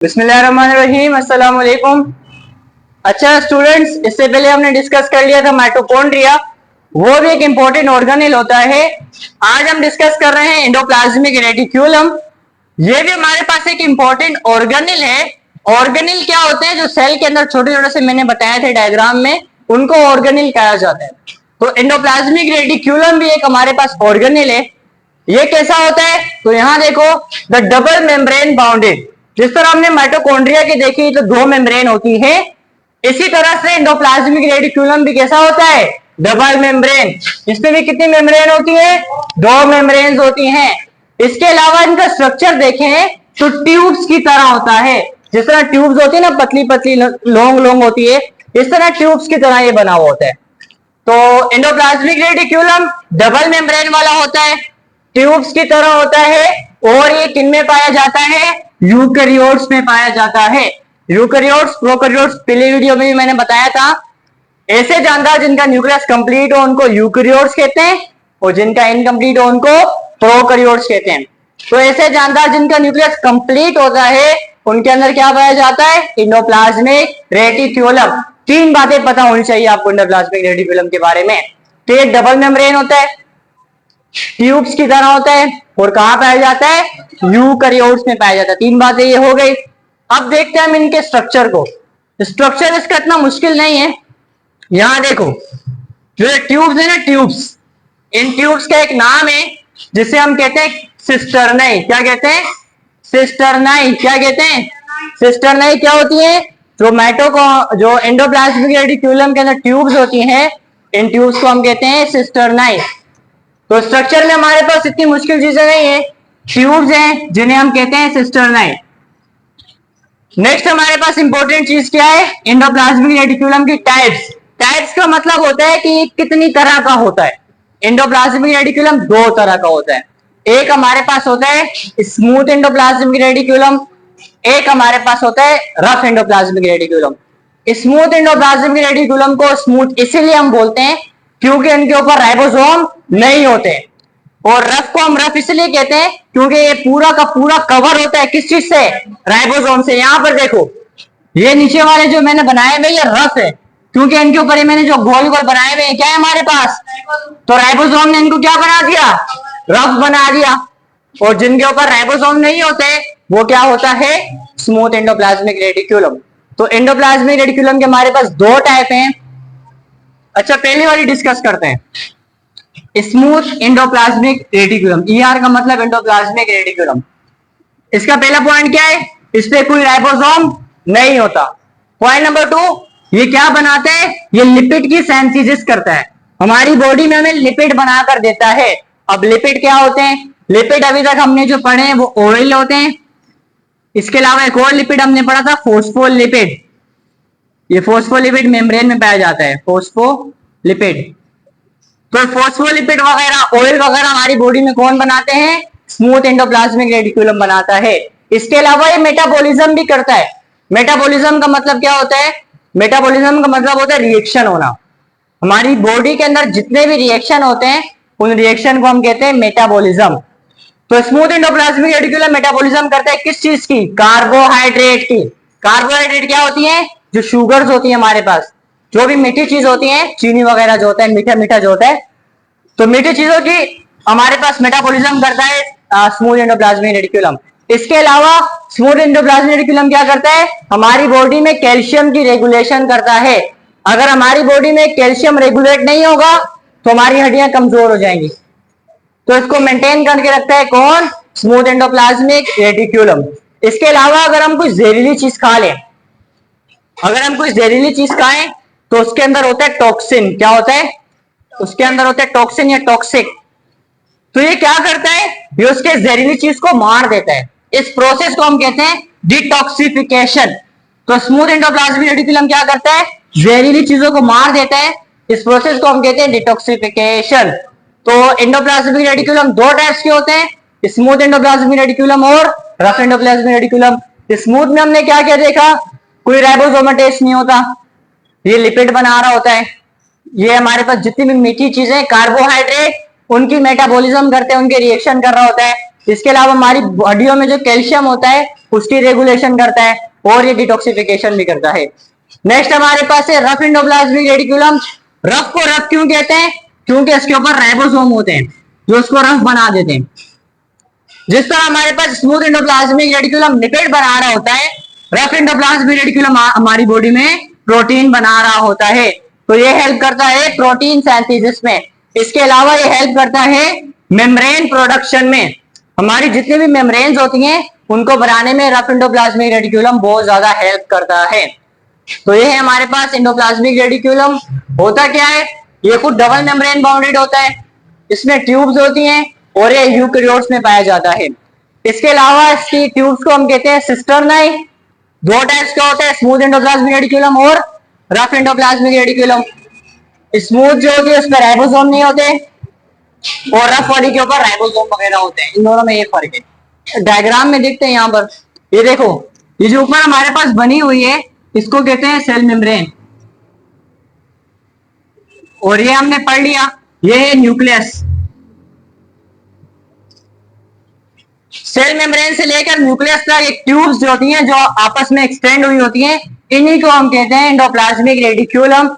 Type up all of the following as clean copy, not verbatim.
बिस्मिल्लाहिर्रहमानिर्रहीम, अस्सलाम वालेकुम। अच्छा स्टूडेंट्स, इससे पहले हमने डिस्कस कर लिया था माइटोकॉन्ड्रिया, वो भी एक इंपॉर्टेंट ऑर्गेनेल होता है। आज हम डिस्कस कर रहे हैं एंडोप्लाज्मिक रेटिक्यूलम। ये भी हमारे पास एक इंपॉर्टेंट ऑर्गेनेल है। ऑर्गेनेल क्या होते हैं? जो सेल के अंदर छोटे छोटे से मैंने बताया थे डायग्राम में, उनको ऑर्गेनेल कहा जाता है। तो एंडोप्लाज्मिक रेटिक्यूलम भी एक हमारे पास ऑर्गेनेल है। ये कैसा होता है? तो यहां देखो, द डबल मेम्ब्रेन बाउंडेड। जिस तरह हमने माइटोकॉन्ड्रिया की देखी तो दो मेम्ब्रेन होती है, इसी तरह से एंडोप्लाज्मिक रेटिक्यूलम भी कैसा होता है? Double membrane. इसमें भी कितनी मेम्ब्रेन होती है? दो मेम्ब्रेन होती हैं। इसके अलावा इनका स्ट्रक्चर देखें तो ट्यूब्स की तरह होता है। जिस तरह ट्यूब्स होती है ना, पतली पतली लॉन्ग लॉन्ग होती है, इस तरह ट्यूब्स की तरह ये बना हुआ होता है। तो एंडोप्लाज्मिक रेटिक्यूलम डबल मेम्ब्रेन वाला होता है, ट्यूब्स की तरह होता है, और ये किन में पाया जाता है? यूकैरियोट्स में पाया जाता है। यूकैरियोट्स, प्रोकैरियोट्स पिछले वीडियो में भी मैंने बताया था। ऐसे जानदार जिनका न्यूक्लियस कंप्लीट हो उनको यूकैरियोट्स कहते हैं, और जिनका इनकम्प्लीट हो उनको प्रोकैरियोट्स कहते हैं। तो ऐसे जानदार जिनका न्यूक्लियस कंप्लीट होता है उनके अंदर क्या पाया जाता है? Endoplasmic reticulum. तीन बातें पता होनी चाहिए आपको एंडोप्लाज्मिक रेटिक्यूलम के बारे में। तो ये डबल मेम्ब्रेन होता है, ट्यूब्स की तरह होता है, और कहां पाया जाता है? यूकैरियोट्स में पाया जाता है। तीन बातें ये हो गई। अब देखते हैं हम इनके स्ट्रक्चर को। स्ट्रक्चर इसका इतना मुश्किल नहीं है। यहां देखो, जो ट्यूब्स है ना, ट्यूब्स, इन ट्यूब्स का एक नाम है जिसे हम कहते हैं सिस्टर्नाई। क्या कहते हैं? सिस्टर्नाई। क्या कहते हैं? सिस्टर्नाई। क्या होती है? जो एंडोप्लाज्मिक रेटिक्यूलम के अंदर ट्यूब्स होती हैं, इन ट्यूब्स को हम कहते हैं सिस्टर्नाई। तो स्ट्रक्चर में हमारे पास इतनी मुश्किल चीजें नहीं है, ट्यूब्स हैं जिन्हें हम कहते हैं सिस्टर्नाई। नेक्स्ट हमारे पास इंपॉर्टेंट चीज क्या है? एंडोप्लाज्मिक रेटिक्यूलम की टाइप्स। टाइप्स का मतलब होता है कि कितनी तरह का होता है। एंडोप्लाज्मिक रेटिक्यूलम दो तरह का होता है। एक हमारे पास होता है स्मूथ एंडोप्लाज्मिक रेटिक्यूलम, एक हमारे पास होता है rough endoplasmic reticulum. Smooth endoplasmic reticulum को स्मूथ इसीलिए हम बोलते हैं क्योंकि इनके ऊपर राइबोसोम नहीं होते, और रफ को हम रफ इसलिए कहते हैं क्योंकि ये पूरा का पूरा कवर होता है किस चीज से? राइबोसोम से। यहां पर देखो, ये नीचे वाले जो मैंने बनाए हुए ये रफ है, क्योंकि इनके ऊपर ये मैंने जो गोल गोल बनाए हुए हैं क्या है हमारे पास? तो राइबोसोम ने इनको क्या बना दिया? रफ बना दिया। और जिनके ऊपर राइबोसोम नहीं होते वो क्या होता है? Smooth endoplasmic reticulum. तो एंडोप्लाज्मिक रेटिक्यूलम के हमारे पास दो टाइप हैं। अच्छा, पहली वाली डिस्कस करते हैं, स्मूथ एंडोप्लाज्मिक रेटिक्यूलम। ईआर का मतलब एंडोप्लाज्मिक रेटिक्यूलम। इसका पहला पॉइंट क्या है? इस पे कोई राइबोसोम नहीं होता। पॉइंट नंबर 2, ये क्या बनाता है? ये लिपिड की सिंथेसिस करता है। हमारी बॉडी में हमें लिपिड बनाकर देता है। अब लिपिड क्या होते हैं? लिपिड अभी तक हमने जो पढ़े हैं वो ऑयल होते हैं। इसके अलावा एक और लिपिड हमने पढ़ा था, फोस्फोलिपिड। ये फोस्फोलिपिड मेम्ब्रेन में पाया जाता है, फोस्फोलिपिड। तो फोस्फोलिपिड वगैरह, ऑयल वगैरह हमारी बॉडी में कौन बनाते हैं? स्मूथ एंडोप्लाज्मिक रेटिक्यूलम बनाता है। इसके अलावा ये मेटाबॉलिज्म भी करता है। मेटाबॉलिज्म का मतलब क्या होता है? मेटाबॉलिज्म का मतलब होता है रिएक्शन होना। हमारी बॉडी के अंदर जितने भी रिएक्शन होते हैं उन रिएक्शन को हम कहते हैं मेटाबॉलिज्म। तो स्मूथ एंडोप्लाज्मिक रेटिक्यूलम मेटाबॉलिज्म करता है किस चीज की? कार्बोहाइड्रेट की। कार्बोहाइड्रेट क्या होती है? जो शुगर्स होती है हमारे पास, जो भी मीठी चीज होती है, चीनी वगैरह जो होता है, मीठा मीठा जो होता है, तो मीठी चीजों की हमारे पास मेटाबॉलिज्म करता है स्मूथ एंडोप्लाज्मिक रेटिक्यूलम। इसके अलावा स्मूथ एंडोप्लाज्मिक रेटिक्यूलम क्या करता है? हमारी बॉडी में कैल्शियम की रेगुलेशन करता है। अगर हमारी बॉडी में कैल्शियम रेगुलेट नहीं होगा तो हमारी हड्डियां कमजोर हो जाएंगी। तो इसको मेंटेन करके रखता है कौन? Smooth endoplasmic reticulum. इसके अलावा अगर हम कोई जहरीली चीज खा लें, अगर हम कोई जहरीली चीज खाएं तो उसके अंदर होता है टॉक्सिन। क्या होता है? उसके अंदर होता है टॉक्सिन या टॉक्सिक। तो ये क्या करता है? ये उसके जहरीली चीज को मार देता है। इस प्रोसेस को हम कहते हैं डिटॉक्सिफिकेशन। तो स्मूथ एंडोप्लाज्मिक रेटिक्यूलम क्या करता है? जहरीली चीजों को मार देता है। इस प्रोसेस को हम कहते हैं डिटॉक्सिफिकेशन। तो एंडोप्लाज्मिक रेटिक्यूलम दो टाइप्स के होते हैं, स्मूथ एंडोप्लाज्मिक रेटिक्यूलम और रफ एंडोप्लाज्मिक रेटिक्यूलम। स्मूथ में हमने क्या क्या देखा? कोई राइबोसोमेटेस नहीं होता, ये लिपिड बना रहा होता है। ये हमारे पास जितनी भी मीठी चीजें, कार्बोहाइड्रेट, उनकी मेटाबॉलिज्म करते हैं, उनके रिएक्शन कर रहा होता है। इसके अलावा हमारी बॉडियों में जो कैल्शियम होता है उसकी रेगुलेशन करता है और ये डिटॉक्सिफिकेशन भी करता है। नेक्स्ट हमारे पास है रफ एंडोप्लाज्मिक रेटिकुलम। रफ को रफ क्यों कहते हैं? क्योंकि इसके ऊपर राइबोसोम होते हैं जो उसको रफ बना देते हैं। जिस तरह हमारे पास स्मूथ एंडोप्लाज्मिक रेटिकुलम लिपिड बना रहा होता है, रफ एंडोप्लाज्मिक रेटिकुलम हमारी बॉडी में प्रोटीन बना रहा होता है। तो ये हेल्प करता है प्रोटीन सिंथेसिस में। इसके अलावा ये हेल्प करता है मेम्ब्रेन प्रोडक्शन में। हमारी जितनी भी मेम्ब्रेन्स होती हैं उनको बनाने में रफ एंडोप्लाज्मिक रेटिकुलम बहुत ज्यादा हेल्प करता है। तो ये है हमारे पास एंडोप्लाज्मिक रेटिकुलम। होता क्या है? ये कुछ डबल मेम्ब्रेन बाउंडेड होता है, इसमें ट्यूब्स होती हैं और ये यूकेरियोट्स में पाया जाता है। इसके अलावा इसकी ट्यूब्स को हम कहते हैं सिस्टर्नाई। दो टाइप्स के होते हैं, स्मूथ एंडोप्लाज्मिक रेटिकुलम और रफ एंडोप्लाज्मिक रेटिकुलम। स्मूथ जो होती है उसमें राइबोसोम नहीं होते और रफ वाली के ऊपर राइबोसोम वगैरह होते हैं। इन दोनों में ये फर्क है। डायग्राम में देखते हैं यहाँ पर, ये देखो, ये जो ऊपर हमारे पास बनी हुई है इसको कहते हैं सेल मेम्ब्रेन, और ये हमने पढ़ लिया, ये है न्यूक्लियस। सेल मेम्ब्रेन से लेकर न्यूक्लियस तक एक ट्यूब्स जो होती हैं जो आपस में एक्सटेंड हुई होती हैं, इन्हीं को हम कहते हैं एंडोप्लाज्मिक रेटिकुलम।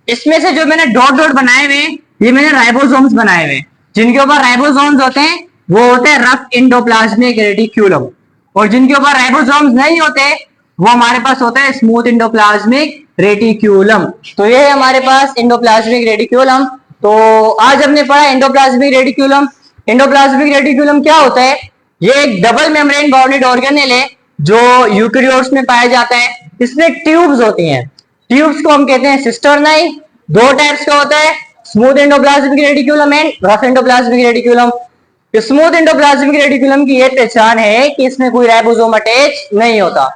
इसमें से जो मैंने डॉट डॉट बनाए हुए ये मैंने राइबोसोम्स बनाए हुए, जिनके ऊपर राइबोसोम्स होते हैं वो होते हैं रफ एंडोप्लाज्मिक रेटिकुलम, और जिनके ऊपर राइबोसोम्स नहीं होते वो हमारे पास होता है स्मूथ एंडोप्लाज्मिक रेटिकुलम। तो ये है हमारे पास एंडोप्लाज्मिक रेटिकुलम। तो आज हमने पढ़ा एंडोप्लाज्मिक रेटिकुलम। एंडोप्लाज्मिक रेटिकुलम क्या होता है? ये एक डबल मेम्ब्रेन बाउंडेड ऑर्गेनेल है जो यूकेरियोट्स में पाया जाता है। इसमें ट्यूब्स होती हैं, ट्यूब्स को हम कहते हैं सिस्टर्नाई। दो टाइप्स का होता है, smooth endoplasmic reticulum and rough endoplasmic reticulum. Smooth endoplasmic reticulum की ये पहचान है कि इसमें कोई राइबोसोम अटैच नहीं होता,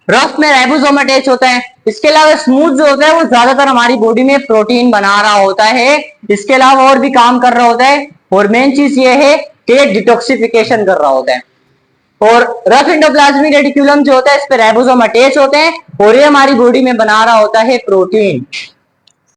रफ में राइबोसोम अटैच होता है। इसके अलावा स्मूथ जो होता है वो ज्यादातर हमारी बॉडी में प्रोटीन बना रहा होता है, इसके अलावा और भी काम कर रहा होता है, और मेन चीज ये है कि डिटॉक्सिफिकेशन कर रहा होता है। और रफ एंडोप्लाज्मिक रेटिकुलम जो होता है इस पे राइबोसोम अटैच होते हैं और ये हमारी बॉडी में बना रहा होता है प्रोटीन।